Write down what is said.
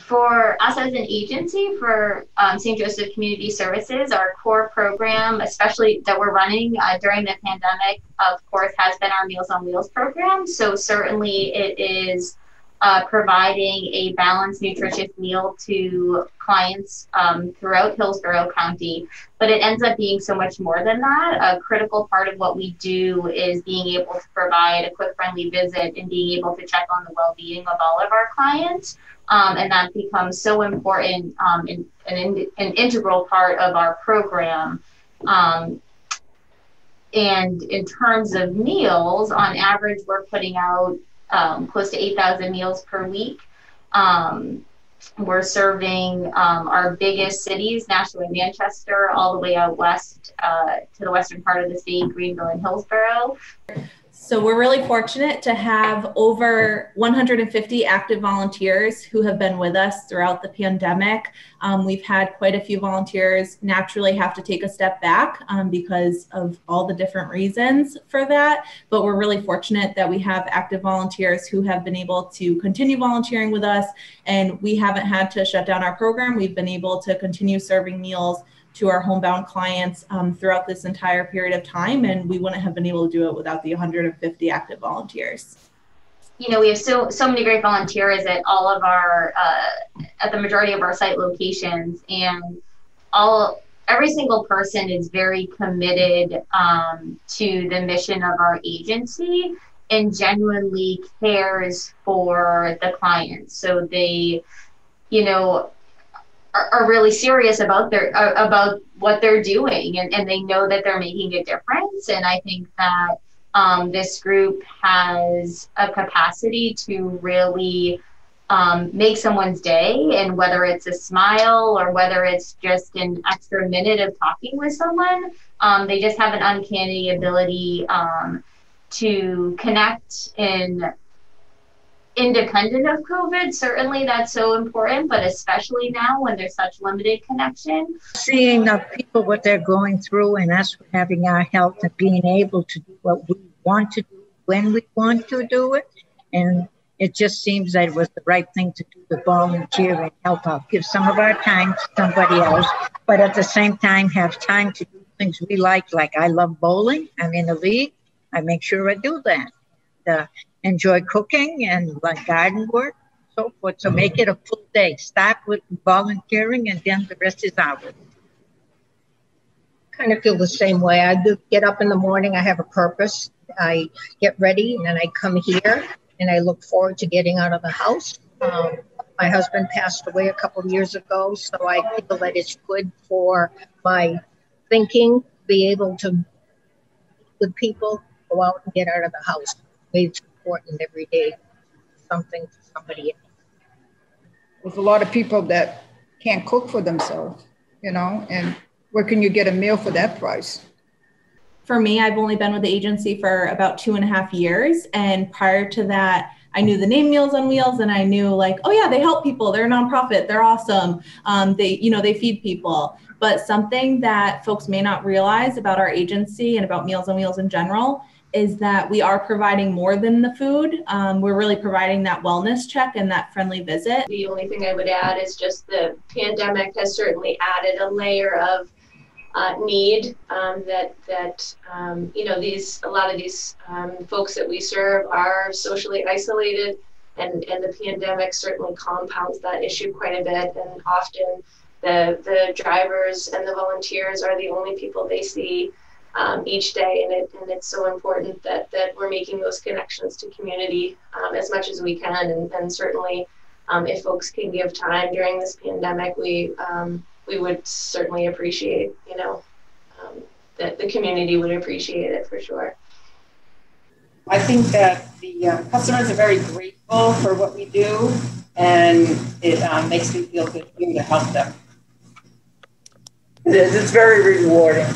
For us as an agency, for St. Joseph Community Services, our core program, especially that we're running during the pandemic, of course, has been our Meals on Wheels program. So certainly it is providing a balanced, nutritious meal to clients throughout Hillsborough County. But it ends up being so much more than that. A critical part of what we do is being able to provide a quick, friendly visit and being able to check on the well-being of all of our clients. And that becomes so important and an integral part of our program. And in terms of meals, on average, we're putting out close to 8,000 meals per week. We're serving our biggest cities, Nashua and Manchester, all the way out west to the western part of the state, Greenville and Hillsborough. So we're really fortunate to have over 150 active volunteers who have been with us throughout the pandemic. We've had quite a few volunteers naturally have to take a step back because of all the different reasons for that. But we're really fortunate that we have active volunteers who have been able to continue volunteering with us, and we haven't had to shut down our program. We've been able to continue serving meals to our homebound clients throughout this entire period of time, and we wouldn't have been able to do it without the 150 active volunteers. You know, we have so many great volunteers at all of our at the majority of our site locations, and every single person is very committed to the mission of our agency and genuinely cares for the clients. So they, you know, are really serious about about what they're doing, and they know that they're making a difference. And I think that this group has a capacity to really make someone's day, and whether it's a smile or whether it's just an extra minute of talking with someone, they just have an uncanny ability to connect independent of COVID. Certainly that's so important, but especially now when there's such limited connection. Seeing the people, what they're going through, and us having our health and being able to do what we want to do when we want to do it. And it just seems that it was the right thing to do, to volunteer and help out, give some of our time to somebody else, but at the same time have time to do things we like I love bowling. I'm in a league. I make sure I do that. Enjoy cooking and like garden work, so forth. So make it a full day. Start with volunteering, and then the rest is ours. Kind of feel the same way. I do get up in the morning. I have a purpose. I get ready, and then I come here, and I look forward to getting out of the house. My husband passed away a couple of years ago, so I feel that it's good for my thinking, be able to meet with people, go out and get out of the house. It's important every day, something to somebody else. There's a lot of people that can't cook for themselves, you know, and where can you get a meal for that price? For me, I've only been with the agency for about 2.5 years. And prior to that, I knew the name Meals on Wheels, and I knew like, oh yeah, they help people. They're a nonprofit. They're awesome. They feed people. But something that folks may not realize about our agency and about Meals on Wheels in general is that we are providing more than the food. We're really providing that wellness check and that friendly visit. The only thing I would add is just the pandemic has certainly added a layer of need that a lot of these folks that we serve are socially isolated, and the pandemic certainly compounds that issue quite a bit. And often the drivers and the volunteers are the only people they see each day, and it's so important that we're making those connections to community as much as we can, and certainly if folks can give time during this pandemic, we would certainly appreciate, that the community would appreciate it for sure. I think that the customers are very grateful for what we do, and it makes me feel good here to help them. It is. It's very rewarding.